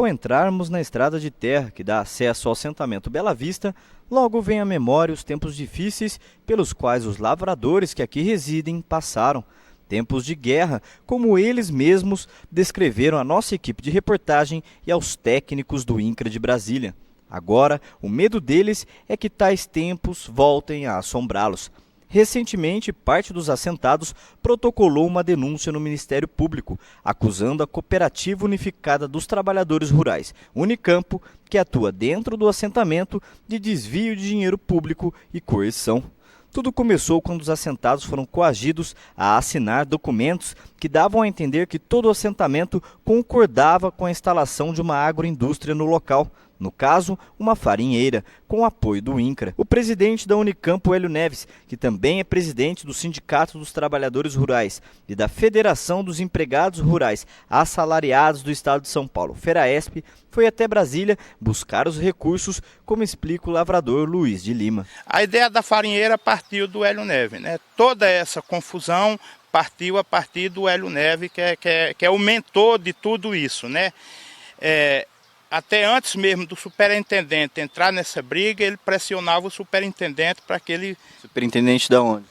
Ao entrarmos na estrada de terra que dá acesso ao assentamento Bela Vista, logo vem à memória os tempos difíceis pelos quais os lavradores que aqui residem passaram. Tempos de guerra, como eles mesmos descreveram à nossa equipe de reportagem e aos técnicos do INCRA de Brasília. Agora, o medo deles é que tais tempos voltem a assombrá-los. Recentemente, parte dos assentados protocolou uma denúncia no Ministério Público, acusando a Cooperativa Unificada dos Trabalhadores Rurais, Unicampo, que atua dentro do assentamento, de desvio de dinheiro público e coerção. Tudo começou quando os assentados foram coagidos a assinar documentos que davam a entender que todo o assentamento concordava com a instalação de uma agroindústria no local. No caso, uma farinheira, com apoio do INCRA. O presidente da Unicampo, Hélio Neves, que também é presidente do Sindicato dos Trabalhadores Rurais e da Federação dos Empregados Rurais Assalariados do Estado de São Paulo, FERAESP, foi até Brasília buscar os recursos, como explica o lavrador Luiz de Lima. A ideia da farinheira partiu do Hélio Neves, né? Toda essa confusão partiu a partir do Hélio Neves, que é o mentor de tudo isso, né? Até antes mesmo do superintendente entrar nessa briga, ele pressionava o superintendente para que ele... Superintendente da onde?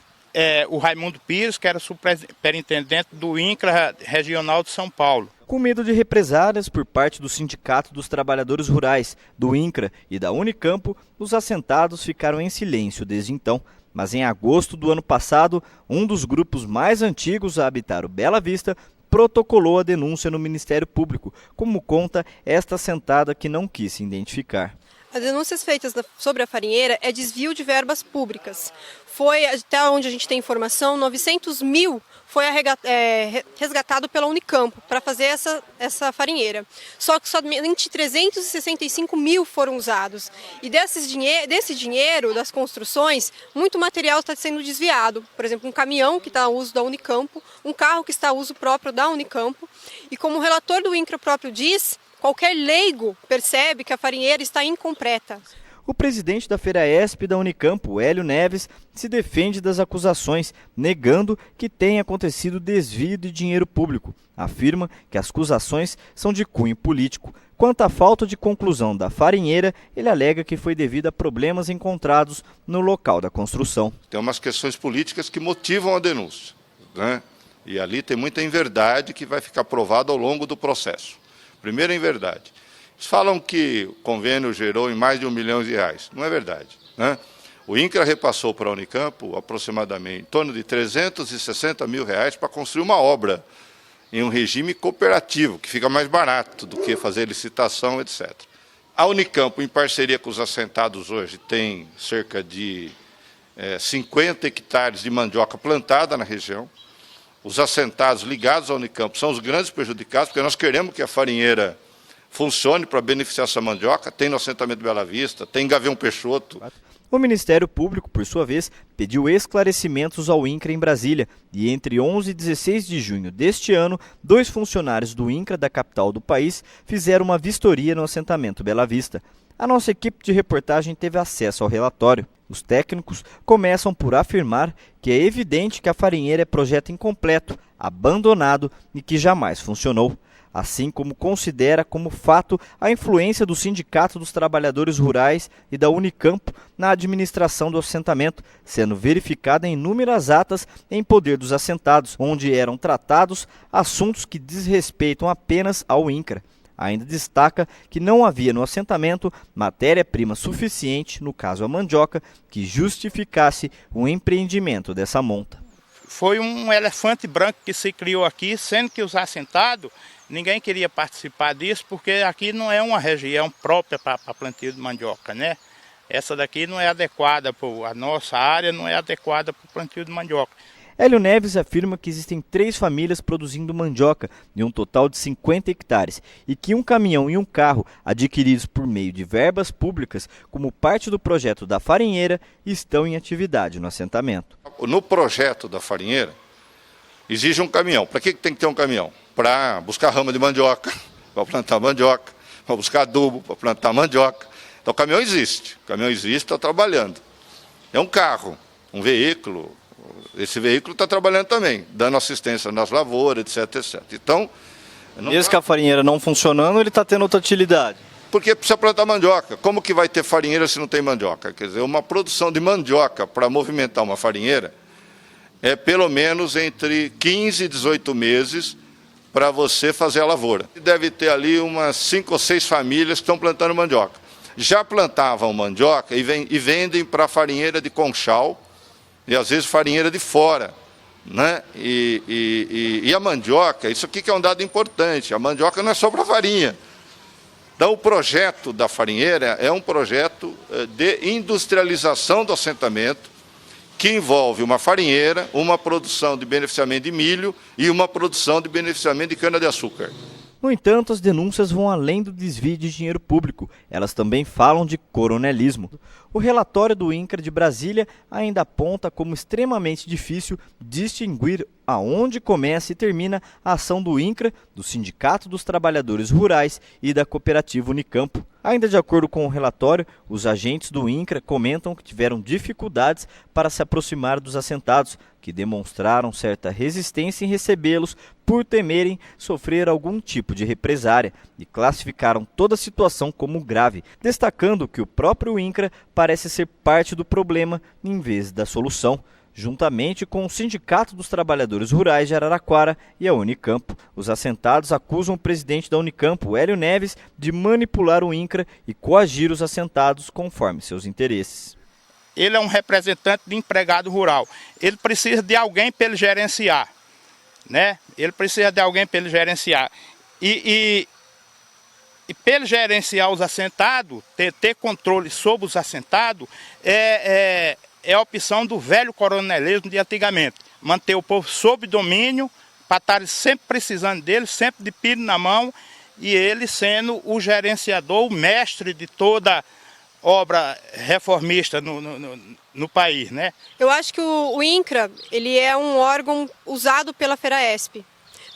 O Raimundo Pires, que era superintendente do INCRA Regional de São Paulo. Com medo de represálias por parte do Sindicato dos Trabalhadores Rurais, do INCRA e da Unicampo, os assentados ficaram em silêncio desde então. Mas em agosto do ano passado, um dos grupos mais antigos a habitar o Bela Vista protocolou a denúncia no Ministério Público, como conta esta assentada que não quis se identificar. As denúncias feitas sobre a farinheira é desvio de verbas públicas. Foi, até onde a gente tem informação, 900 mil foi resgatado pela Unicampo para fazer essa farinheira. Só que somente 365 mil foram usados. E desse dinheiro, das construções, muito material está sendo desviado. Por exemplo, um caminhão que está a uso da Unicampo, um carro que está a uso próprio da Unicampo. E como o relator do INCRA próprio diz, qualquer leigo percebe que a farinheira está incompleta. O presidente da FERAESP da Unicampo, Hélio Neves, se defende das acusações, negando que tenha acontecido desvio de dinheiro público. Afirma que as acusações são de cunho político. Quanto à falta de conclusão da farinheira, ele alega que foi devido a problemas encontrados no local da construção. Tem umas questões políticas que motivam a denúncia, né? E ali tem muita inverdade que vai ficar provada ao longo do processo. Primeiro, inverdade. Eles falam que o convênio gerou em mais de R$1 milhão. Não é verdade, né? O INCRA repassou para a Unicampo aproximadamente em torno de R$360 mil para construir uma obra em um regime cooperativo, que fica mais barato do que fazer licitação, etc. A Unicampo, em parceria com os assentados hoje, tem cerca de 50 hectares de mandioca plantada na região. Os assentados ligados à Unicampo são os grandes prejudicados, porque nós queremos que a farinheira funcione para beneficiar essa mandioca. Tem no assentamento Bela Vista, tem em Gavião Peixoto. O Ministério Público, por sua vez, pediu esclarecimentos ao INCRA em Brasília e entre 11 e 16 de junho deste ano, 2 funcionários do INCRA da capital do país fizeram uma vistoria no assentamento Bela Vista. A nossa equipe de reportagem teve acesso ao relatório. Os técnicos começam por afirmar que é evidente que a farinheira é projeto incompleto, abandonado e que jamais funcionou. Assim como considera como fato a influência do Sindicato dos Trabalhadores Rurais e da Unicampo na administração do assentamento, sendo verificada em inúmeras atas em poder dos assentados, onde eram tratados assuntos que desrespeitam apenas ao INCRA. Ainda destaca que não havia no assentamento matéria-prima suficiente, no caso a mandioca, que justificasse o empreendimento dessa monta. Foi um elefante branco que se criou aqui, sendo que os assentados, ninguém queria participar disso, porque aqui não é uma região própria para plantio de mandioca, né? Essa daqui não é adequada, a nossa área não é adequada para o plantio de mandioca. Hélio Neves afirma que existem 3 famílias produzindo mandioca, em um total de 50 hectares, e que um caminhão e um carro, adquiridos por meio de verbas públicas, como parte do projeto da farinheira, estão em atividade no assentamento. No projeto da farinheira, exige um caminhão. Para que tem que ter um caminhão? Para buscar rama de mandioca, para plantar mandioca, para buscar adubo, para plantar mandioca. Então o caminhão existe, está trabalhando. É um carro, um veículo. Esse veículo está trabalhando também, dando assistência nas lavouras, etc, etc. Então, Mesmo que a farinheira não funcionando, ele está tendo outra utilidade. Porque precisa plantar mandioca. Como que vai ter farinheira se não tem mandioca? Quer dizer, uma produção de mandioca para movimentar uma farinheira é pelo menos entre 15 e 18 meses para você fazer a lavoura. Deve ter ali umas 5 ou 6 famílias que estão plantando mandioca. Já plantavam mandioca e vendem para farinheira de Conchal e às vezes farinheira de fora, né? E a mandioca, isso aqui que é um dado importante, a mandioca não é só para farinha. Então, o projeto da farinheira é um projeto de industrialização do assentamento que envolve uma farinheira, uma produção de beneficiamento de milho e uma produção de beneficiamento de cana-de-açúcar. No entanto, as denúncias vão além do desvio de dinheiro público. Elas também falam de coronelismo. O relatório do INCRA de Brasília ainda aponta como extremamente difícil distinguir aonde começa e termina a ação do INCRA, do Sindicato dos Trabalhadores Rurais e da Cooperativa Unicampo. Ainda de acordo com o relatório, os agentes do INCRA comentam que tiveram dificuldades para se aproximar dos assentados, que demonstraram certa resistência em recebê-los por temerem sofrer algum tipo de represária e classificaram toda a situação como grave, destacando que o próprio INCRA parece ser parte do problema em vez da solução. Juntamente com o Sindicato dos Trabalhadores Rurais de Araraquara e a Unicampo, os assentados acusam o presidente da Unicampo, Hélio Neves, de manipular o INCRA e coagir os assentados conforme seus interesses. Ele é um representante de empregado rural. Ele precisa de alguém para ele gerenciar, né? Ele precisa de alguém para ele gerenciar. E para ele gerenciar os assentados, ter controle sobre os assentados, é a opção do velho coronelismo de antigamente. Manter o povo sob domínio, para estar sempre precisando dele, sempre de pilho na mão, e ele sendo o gerenciador, o mestre de toda obra reformista no país, né? Eu acho que o INCRA, ele é um órgão usado pela FERAESP.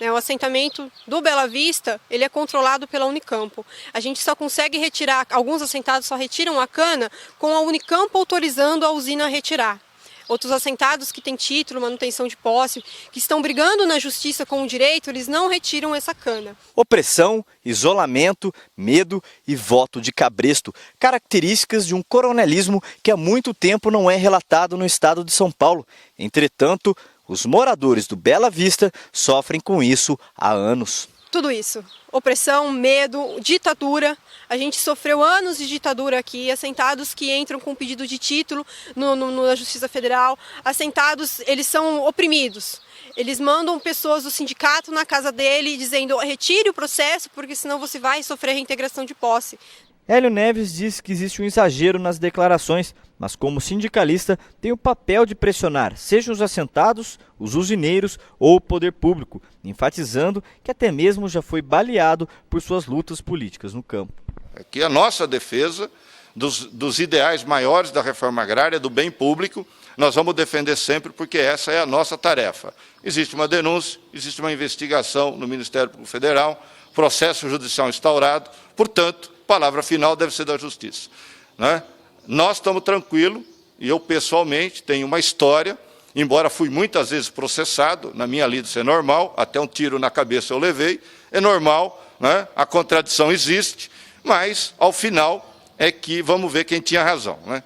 O assentamento do Bela Vista, ele é controlado pela Unicampo. A gente só consegue retirar, alguns assentados só retiram a cana com a Unicampo autorizando a usina a retirar. Outros assentados que têm título, manutenção de posse, que estão brigando na justiça com o direito, eles não retiram essa cana. Opressão, isolamento, medo e voto de cabresto, características de um coronelismo que há muito tempo não é relatado no estado de São Paulo. Entretanto, os moradores do Bela Vista sofrem com isso há anos. Tudo isso. Opressão, medo, ditadura. A gente sofreu anos de ditadura aqui, assentados que entram com pedido de título na Justiça Federal. Assentados, eles são oprimidos. Eles mandam pessoas do sindicato na casa dele dizendo: retire o processo porque senão você vai sofrer reintegração de posse. Hélio Neves diz que existe um exagero nas declarações, mas como sindicalista tem o papel de pressionar, sejam os assentados, os usineiros ou o poder público, enfatizando que até mesmo já foi baleado por suas lutas políticas no campo. Aqui a nossa defesa dos ideais maiores da reforma agrária, do bem público, nós vamos defender sempre porque essa é a nossa tarefa. Existe uma denúncia, existe uma investigação no Ministério Público Federal, processo judicial instaurado, portanto, palavra final deve ser da Justiça, né? Nós estamos tranquilos e eu pessoalmente tenho uma história, embora fui muitas vezes processado, na minha lida isso é normal, até um tiro na cabeça eu levei, é normal, né? A contradição existe, mas ao final é que vamos ver quem tinha razão, né?